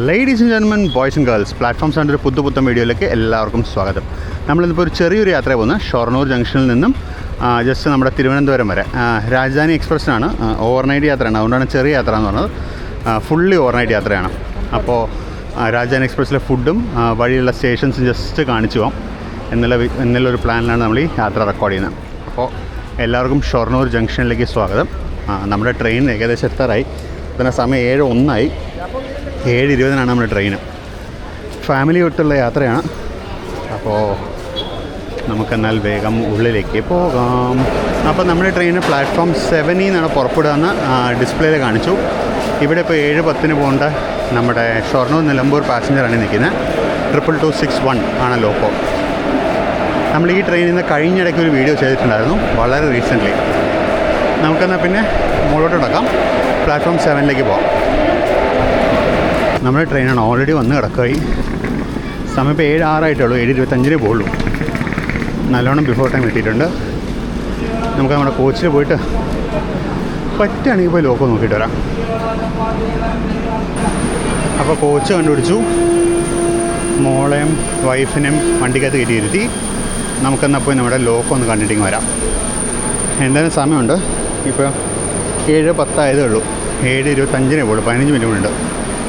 Ladies and gentlemen, boys and girls, platform സെവൻ്റെ ഒരു പുത്തൻ വീഡിയോയിലേക്ക് എല്ലാവർക്കും സ്വാഗതം. നമ്മളിന്നിപ്പോൾ ഒരു ചെറിയൊരു യാത്ര പോകുന്നത് ഷൊർണൂർ ജംഗ്ഷനിൽ നിന്നും ജസ്റ്റ് നമ്മുടെ തിരുവനന്തപുരം വരെ. രാജധാനി എക്സ്പ്രസ്സിനാണ്, ഓവർനൈറ്റ് യാത്രയാണ്. അതുകൊണ്ടാണ് ചെറിയ യാത്ര എന്ന് പറഞ്ഞത്. ഫുള്ളി ഓവർനൈറ്റ് യാത്രയാണ്. അപ്പോൾ രാജധാനി എക്സ്പ്രസ്സിലെ ഫുഡും വഴിയുള്ള സ്റ്റേഷൻസും ജസ്റ്റ് കാണിച്ചു പോകാം എന്നുള്ളൊരു പ്ലാനിലാണ് നമ്മൾ ഈ യാത്ര റെക്കോർഡ് ചെയ്യുന്നത്. അപ്പോൾ എല്ലാവർക്കും ഷൊർണൂർ ജംഗ്ഷനിലേക്ക് സ്വാഗതം. നമ്മുടെ ട്രെയിൻ ഏകദേശം എത്താറായി. പിന്നെ സമയം 7:01 7:20 നമ്മുടെ ട്രെയിന്. ഫാമിലി വിട്ടുള്ള യാത്രയാണ്. അപ്പോൾ നമുക്കെന്നാൽ വേഗം ഉള്ളിലേക്ക് പോകാം. അപ്പോൾ നമ്മുടെ ട്രെയിന് പ്ലാറ്റ്ഫോം 7 നിന്നാണ് പുറപ്പെടുകയെന്ന് ഡിസ്പ്ലേയിൽ കാണിച്ചു. ഇവിടെ ഇപ്പോൾ 7:10 പോകേണ്ട നമ്മുടെ ഷൊർണൂർ നിലമ്പൂർ പാസഞ്ചറാണ് നിൽക്കുന്നത്. 2261 ആണ് ലോക്കോ. നമ്മൾ ഈ ട്രെയിനിൽ നിന്ന് കഴിഞ്ഞിടയ്ക്ക് ഒരു വീഡിയോ ചെയ്തിട്ടുണ്ടായിരുന്നു, വളരെ റീസെൻ്റ്ലി. നമുക്കെന്നാൽ പിന്നെ മുകളിലോട്ട് നടക്കാം, പ്ലാറ്റ്ഫോം 7ലേക്ക് പോകാം. നമ്മുടെ ട്രെയിനാണ് ഓൾറെഡി വന്ന് കിടക്കുകയായി. സമയം ഇപ്പോൾ 7:06 7:25 പോകുള്ളൂ. നല്ലോണം ബിഫോർ ടൈം എത്തിയിട്ടുണ്ട്. നമുക്ക് നമ്മുടെ കോച്ചിൽ പോയിട്ട് പറ്റുകയാണെങ്കിൽ പോയി ലോക്കോ നോക്കിയിട്ട് വരാം. അപ്പോൾ കോച്ച് കണ്ടുപിടിച്ചു. മോളെയും വൈഫിനെയും വണ്ടിക്കകത്ത് കയറ്റിയിരുത്തി. നമുക്കെന്നാൽ പോയി നമ്മുടെ ലോക്കോ ഒന്ന് കണ്ടിട്ടിങ് വരാം. എന്തായാലും സമയമുണ്ട്. ഇപ്പോൾ 7:10 ആയതേ ഉള്ളൂ. 7:25 പോകുള്ളൂ. 15 മിനിറ്റ് ഉണ്ട്.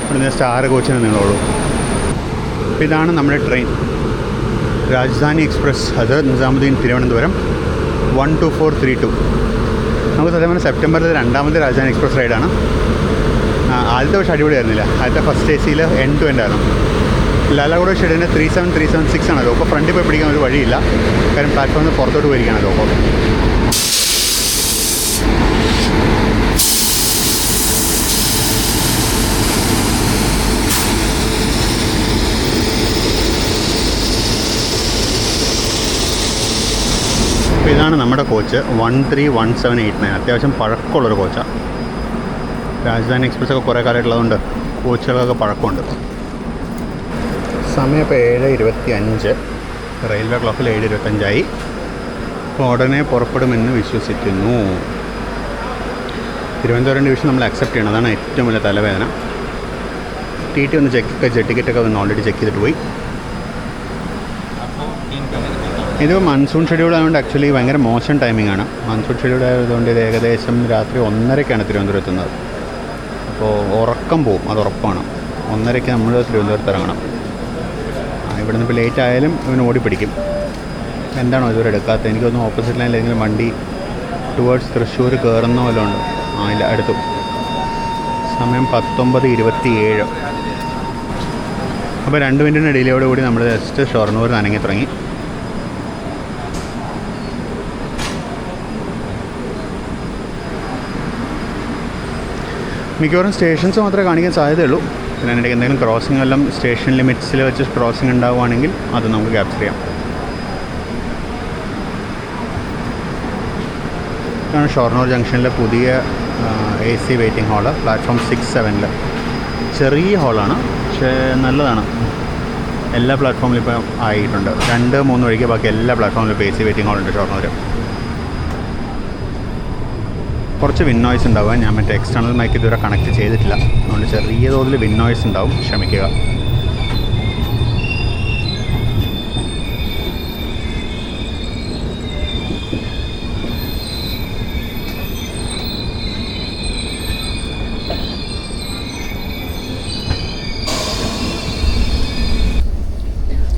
ഇവിടെ ജസ്റ്റ് 6 കോച്ചിന് നീളുള്ളൂ. അപ്പോൾ ഇതാണ് നമ്മുടെ ട്രെയിൻ, രാജധാനി എക്സ്പ്രസ്. അത് നിസാമുദ്ദീൻ തിരുവനന്തപുരം 12432. നമുക്ക് സത്യം പറഞ്ഞാൽ സെപ്റ്റംബറിൽ 2ാമത്തെ രാജധാനി എക്സ്പ്രസ് റൈഡാണ്. ആദ്യത്തെ പക്ഷേ അടിപൊളിയായിരുന്നില്ല. ആദ്യത്തെ first AC end to end ആയിരുന്നു. ലാലാഗുഡ ഷെഡിന് 37376 ആണ് ലോക്കോ. ഫ്രണ്ടിൽ പോയി പിടിക്കാൻ ഒരു വഴിയില്ല, കാരണം പ്ലാറ്റ്ഫോമിൽ പുറത്തോട്ട് പോയിരിക്കുകയാണ് ലോക്കോ. അപ്പോൾ ഇതാണ് നമ്മുടെ കോച്ച് 131789. അത്യാവശ്യം പഴക്കമുള്ളൊരു കോച്ചാണ്. രാജധാനി എക്സ്പ്രസ്സൊക്കെ കുറേ കാലമായിട്ടുള്ളതുകൊണ്ട് കോച്ചുകളൊക്കെ പഴക്കമുണ്ട്. സമയം ഇപ്പോൾ 7:25. റെയിൽവേ ക്ലോക്കിൽ 7:25 അപ്പോൾ ഉടനെ പുറപ്പെടുമെന്ന് വിശ്വസിക്കുന്നു. തിരുവനന്തപുരം ഡിവിഷൻ നമ്മൾ അക്സെപ്റ്റ് ചെയ്യണം, അതാണ് ഏറ്റവും വലിയ തലവേദന. TT ഒന്ന് ടിക്കറ്റൊക്കെ ഒന്ന് ഓൾറെഡി ചെക്ക് ചെയ്തിട്ട് പോയി. ഇത് മൺസൂൺ ഷെഡ്യൂൾ ആയതുകൊണ്ട് ആക്ച്വലി ഭയങ്കര മോശം ടൈമിംഗ് ആണ്. മൺസൂൺ ഷെഡ്യൂൾ ആയതുകൊണ്ട് ഇത് ഏകദേശം രാത്രി 1:30 തിരുവനന്തപുരം എത്തുന്നത്. അപ്പോൾ ഉറക്കം പോവും, അത് ഉറപ്പാണ്. 1:30 നമ്മൾ തിരുവനന്തപുരത്ത് ഇറങ്ങണം. ഇവിടെ നിന്ന് ഇപ്പോൾ ലേറ്റ് ആയാലും ഇവന് ഓടിപ്പിടിക്കും. എന്താണോ ഇതുവരെ എടുക്കാത്തത്? എനിക്കൊന്നും ഓപ്പോസിറ്റ് ലൈനിൽ ഏതെങ്കിലും വണ്ടി ടുവേർഡ്സ് തൃശ്ശൂർ കയറുന്ന പോലെ ഉണ്ട്. ഇല്ല, അടുത്തു. സമയം 19:27. അപ്പോൾ 2 മിനിറ്റിന് ഡിലേയോട് കൂടി നമ്മൾ ജസ്റ്റ് ഷൊർണൂർ അനങ്ങി തുടങ്ങി. മിക്കവാറും സ്റ്റേഷൻസ് മാത്രമേ കാണിക്കാൻ സാധ്യതയുള്ളൂ. പിന്നെ അതിനിടയ്ക്ക് എന്തെങ്കിലും ക്രോസിംഗ് എല്ലാം സ്റ്റേഷൻ ലിമിറ്റ്സിൽ വെച്ച് ക്രോസിംഗ് ഉണ്ടാവുകയാണെങ്കിൽ അത് നമുക്ക് ക്യാപ്ചർ ചെയ്യാം. ഇതാണ് ഷൊർണൂർ ജംഗ്ഷനിലെ പുതിയ AC വെയിറ്റിംഗ് ഹാള്, പ്ലാറ്റ്ഫോം 6-7. ചെറിയ ഹാളാണ്, പക്ഷേ നല്ലതാണ്. എല്ലാ പ്ലാറ്റ്ഫോമിലും ഇപ്പോൾ ആയിട്ടുണ്ട്. 2-3 വഴിക്ക് ബാക്കി എല്ലാ പ്ലാറ്റ്ഫോമിലും ഇപ്പോൾ AC വെയിറ്റിംഗ് ഹാളുണ്ട് ഷൊർണൂർ. കുറച്ച് വിൻ നോയ്സ് ഉണ്ടാവുക. ഞാൻ മറ്റേ എക്സ്റ്റേണൽ മൈക്ക് ഇതുവരെ കണക്ട് ചെയ്തിട്ടില്ല, അതുകൊണ്ട് ചെറിയ തോതിൽ വിൻ നോയ്സ് ഉണ്ടാവും, ക്ഷമിക്കുക.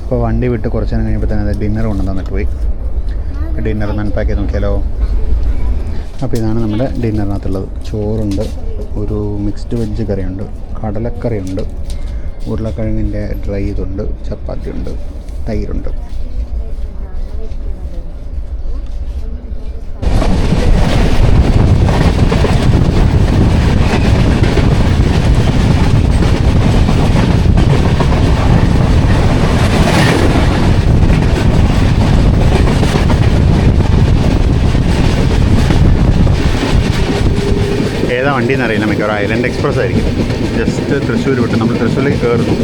അപ്പോൾ വണ്ടി വിട്ട് കുറച്ച് നേരം കഴിയുമ്പോൾ തന്നെ ഡിന്നർ കൊണ്ടുവന്നിട്ട് പോയി. ഡിന്നർ ഒന്ന് അൺപാക്ക് ചെയ്ത് നോക്കിയാലോ? അപ്പോൾ ഇതാണ് നമ്മുടെ ഡിന്നറിനകത്തുള്ളത്. ചോറുണ്ട്, ഒരു മിക്സ്ഡ് വെജ് കറിയുണ്ട്, കടലക്കറിയുണ്ട്, ഉരുളക്കിഴങ്ങിൻ്റെ ഡ്രൈ ഇതുണ്ട്, ചപ്പാത്തിയുണ്ട്, തൈരുണ്ട്. ഏതാ വണ്ടി എന്നറിയില്ല, മിക്കവാറും ഐലൻഡ് എക്സ്പ്രസ് ആയിരിക്കും. ജസ്റ്റ് തൃശ്ശൂർ വിട്ട് നമ്മൾ തൃശ്ശൂരിലേക്ക് കയറുന്നു.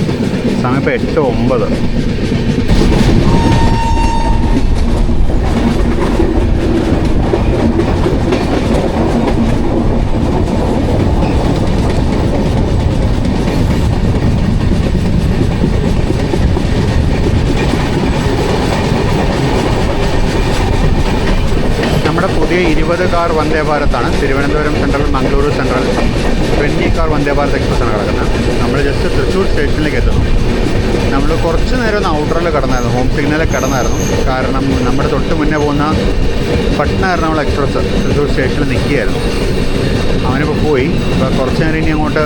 സമയം ഇപ്പോൾ 8:09. പുതിയ 20 കാർ വന്ദേ ഭാരതാണ്. Thiruvananthapuram Central, Mangaluru Central 20 car Vande Bharat എക്സ്പ്രസ്സാണ് കിടക്കുന്നത്. നമ്മൾ ജസ്റ്റ് തൃശ്ശൂർ സ്റ്റേഷനിലേക്ക് എത്തുന്നു. നമ്മൾ കുറച്ച് നേരം ഒന്ന് ഔട്ടറിൽ കിടന്നായിരുന്നു, ഹോം സിഗ്നലിൽ കിടന്നായിരുന്നു. കാരണം നമ്മുടെ തൊട്ട് മുന്നേ പോകുന്ന പട്ന എറണാകുളം എക്സ്പ്രസ് തൃശ്ശൂർ സ്റ്റേഷനിൽ നിൽക്കുകയായിരുന്നു. അവനിപ്പോൾ പോയി. ഇപ്പോൾ കുറച്ച് നേരം ഇനി അങ്ങോട്ട്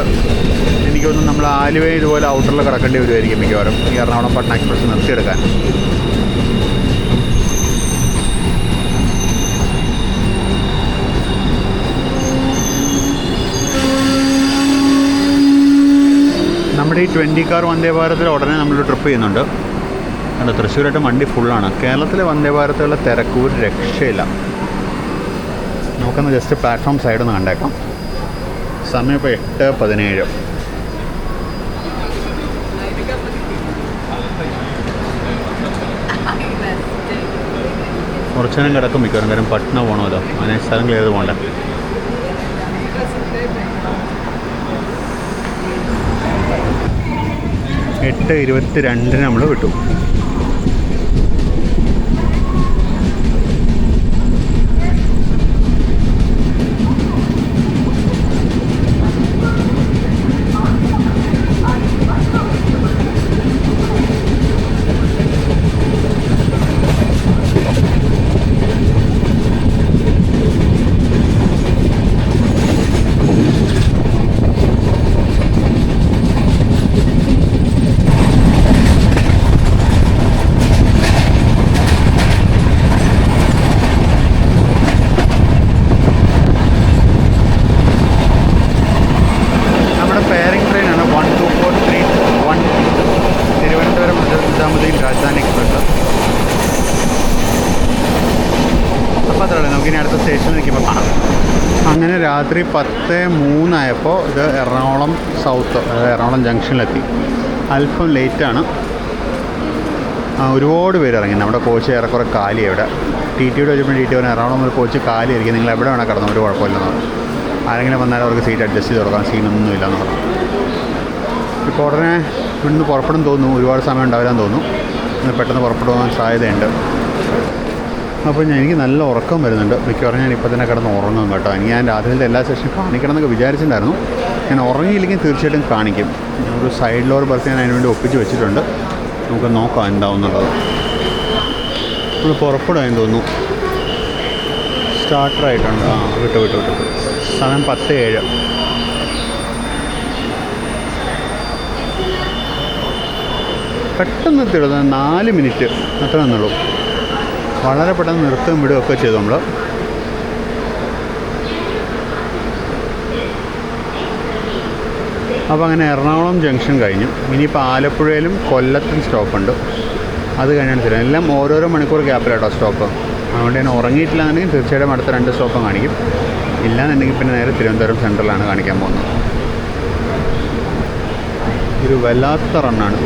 എനിക്ക് തോന്നുന്നു നമ്മൾ ആലുവ ഇതുപോലെ ഔട്ടറിൽ കിടക്കേണ്ടി വരുമായിരിക്കും മിക്കവാറും ഈ എറണാകുളം പട്ന എക്സ്പ്രസ് നിർത്തിയെടുക്കാൻ. നമ്മുടെ ഈ 20 കാർ വന്ദേ ഭാരത്തിൽ ഉടനെ നമ്മളൊരു ട്രിപ്പ് ചെയ്യുന്നുണ്ട്. അവിടെ തൃശ്ശൂരായിട്ട് വണ്ടി ഫുള്ളാണ്. കേരളത്തിലെ വന്ദേ ഭാരത്തുകളുടെ തിരക്ക് ഒരു രക്ഷയില്ല. നമുക്കൊന്ന് ജസ്റ്റ് പ്ലാറ്റ്ഫോം സൈഡിൽ നിന്ന് കണ്ടേക്കാം. സമയം ഇപ്പോൾ 8:17. കുറച്ച് നേരം കിടക്കും മിക്കവാറും. കാര്യം പട്ന പോകണമല്ലോ, അതിനെ സ്ഥലം ക്ലിയർ ചെയ്ത് പോകണ്ടേ. എട്ട് 22 നമ്മൾ വിട്ടു. രാജധാനി എക്സ്പ്രസ്. അപ്പോൾ അത്രയുള്ളൂ. നമുക്കിനി അടുത്ത സ്റ്റേഷനിൽ നിൽക്കുമ്പോൾ കാണാം. അങ്ങനെ രാത്രി 10:03 ആയപ്പോൾ ഇത് എറണാകുളം സൗത്ത്, എറണാകുളം ജംഗ്ഷനിലെത്തി. അല്പം ലേറ്റാണ്. ഒരുപാട് പേര് ഇറങ്ങി. നമ്മുടെ കോച്ച് ഏറെക്കുറെ കാലി. ഇവിടെ TTയോട് ചോദിച്ചപ്പോൾ TT പറഞ്ഞാൽ എറണാകുളം ഒരു കോച്ച് കാലിയായിരിക്കും, നിങ്ങൾ എവിടെ വേണം കിടന്നു, ഒരു കുഴപ്പമില്ലെന്ന് പറഞ്ഞു. ആരെങ്കിലും വന്നാലും അവർക്ക് സീറ്റ് അഡ്ജസ്റ്റ് ചെയ്ത് കൊടുക്കാൻ സീനൊന്നുമില്ലെന്ന് പറഞ്ഞു. ഇപ്പോൾ ഉടനെ ഇവിടുന്ന് പുറപ്പെടും തോന്നുന്നു. ഒരുപാട് സമയം ഉണ്ടാവില്ലാന്ന് തോന്നുന്നു. പെട്ടെന്ന് പുറപ്പെടുവാൻ സാധ്യതയുണ്ട്. അപ്പോൾ എനിക്ക് നല്ല ഉറക്കം വരുന്നുണ്ട്. മിക്കവാറും ഞാൻ ഇപ്പോൾ തന്നെ കിടന്ന് ഉറങ്ങും കേട്ടോ. ഞാൻ രാത്രിയിലത്തെ എല്ലാ സെഷനും കാണിക്കണം എന്നൊക്കെ വിചാരിച്ചിട്ടുണ്ടായിരുന്നു. ഞാൻ ഉറങ്ങിയില്ലെങ്കിൽ തീർച്ചയായിട്ടും കാണിക്കും. ഒരു സൈഡ് ലോർ ബർത്ത് ഞാൻ അതിന് വേണ്ടി ഒപ്പിച്ച് വെച്ചിട്ടുണ്ട്. നമുക്ക് നോക്കാം എന്താവുന്നുള്ളത്. നമ്മൾ പുറപ്പെടുകയെന്ന് തോന്നുന്നു. സ്റ്റാർട്ടറായിട്ടുണ്ട്. വിട്ടു. സമയം 10:07. പെട്ടെന്ന് നിർത്തിയിടും. 4 മിനിറ്റ് അത്ര നിന്നുള്ളൂ. വളരെ പെട്ടെന്ന് നിർത്തുകയും വിടുകയൊക്കെ ചെയ്തു നമ്മൾ. അപ്പോൾ അങ്ങനെ എറണാകുളം ജംഗ്ഷൻ കഴിഞ്ഞു. ഇനിയിപ്പോൾ ആലപ്പുഴയിലും കൊല്ലത്തും സ്റ്റോപ്പുണ്ട്. അത് കഴിഞ്ഞാൽ തരാം. എല്ലാം ഓരോരോ മണിക്കൂർ ഗ്യാപ്പിലാട്ടോ സ്റ്റോപ്പ്. അതുകൊണ്ട് ഞാൻ ഉറങ്ങിയിട്ടില്ല എന്നുണ്ടെങ്കിൽ തീർച്ചയായിട്ടും അടുത്ത 2 സ്റ്റോപ്പും കാണിക്കും. ഇല്ലാന്നുണ്ടെങ്കിൽ പിന്നെ നേരെ തിരുവനന്തപുരം സെൻട്രലാണ് കാണിക്കാൻ പോകുന്നത്. ഒരു വല്ലാത്ത റണ്ണാണ്.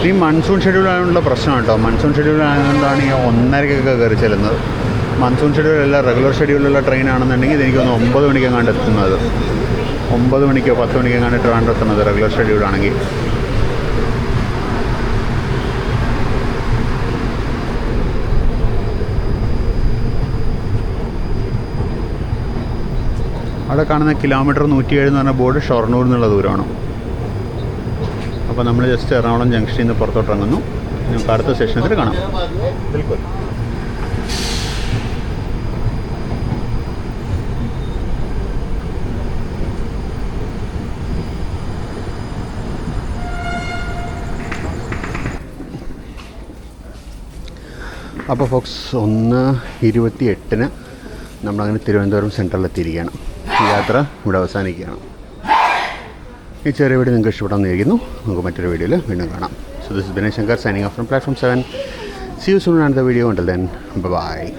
ഈ മൺസൂൺ ഷെഡ്യൂൾ ആയതുകൊണ്ടുള്ള പ്രശ്നം കേട്ടോ. മൺസൂൺ ഷെഡ്യൂൾ ആയതുകൊണ്ടാണ് ഈ 1:30 കയറി ചെല്ലുന്നത്. മൺസൂൺ ഷെഡ്യൂളല്ല, റെഗുലർ ഷെഡ്യൂളിലുള്ള ട്രെയിനാണെന്നുണ്ടെങ്കിൽ ഇതെനിക്കൊന്ന് 9 മണിക്കെങ്ങാണ്ട് എത്തുന്നത്. 9 മണിക്കോ 10 മണിക്കെങ്ങാണ്ട് ട്രിവാൻഡ്രം എത്തുന്നത് റെഗുലർ ഷെഡ്യൂളാണെങ്കിൽ. അവിടെ കാണുന്ന കിലോമീറ്റർ 107 എന്ന് പറഞ്ഞ ബോർഡ് ഷൊർണൂർ എന്നുള്ള ദൂരമാണ്. അപ്പോൾ നമ്മൾ ജസ്റ്റ് എറണാകുളം ജംഗ്ഷനിൽ നിന്ന് പുറത്തോട്ട് ഇറങ്ങുന്നു. നമുക്ക് അടുത്ത സ്റ്റേഷനിൽ കാണാം. ബിൽക്കുൽ. അപ്പോൾ ഫോക്സ് 1:28 നമ്മളങ്ങനെ തിരുവനന്തപുരം സെൻട്രലിലെത്തിയിരിക്കുകയാണ്. ഈ യാത്ര ഇവിടെ അവസാനിക്കുകയാണ്. ഈ ചെറിയ വീഡിയോ നിങ്ങൾക്ക് ഇഷ്ടപ്പെടാമെന്ന് വിചാരിക്കുന്നു. നമുക്ക് മറ്റൊരു വീഡിയോയിൽ വീണ്ടും കാണാം. So this is Binesh Shankar signing off from platform 7. See you soon on the video. Until then, bye-bye.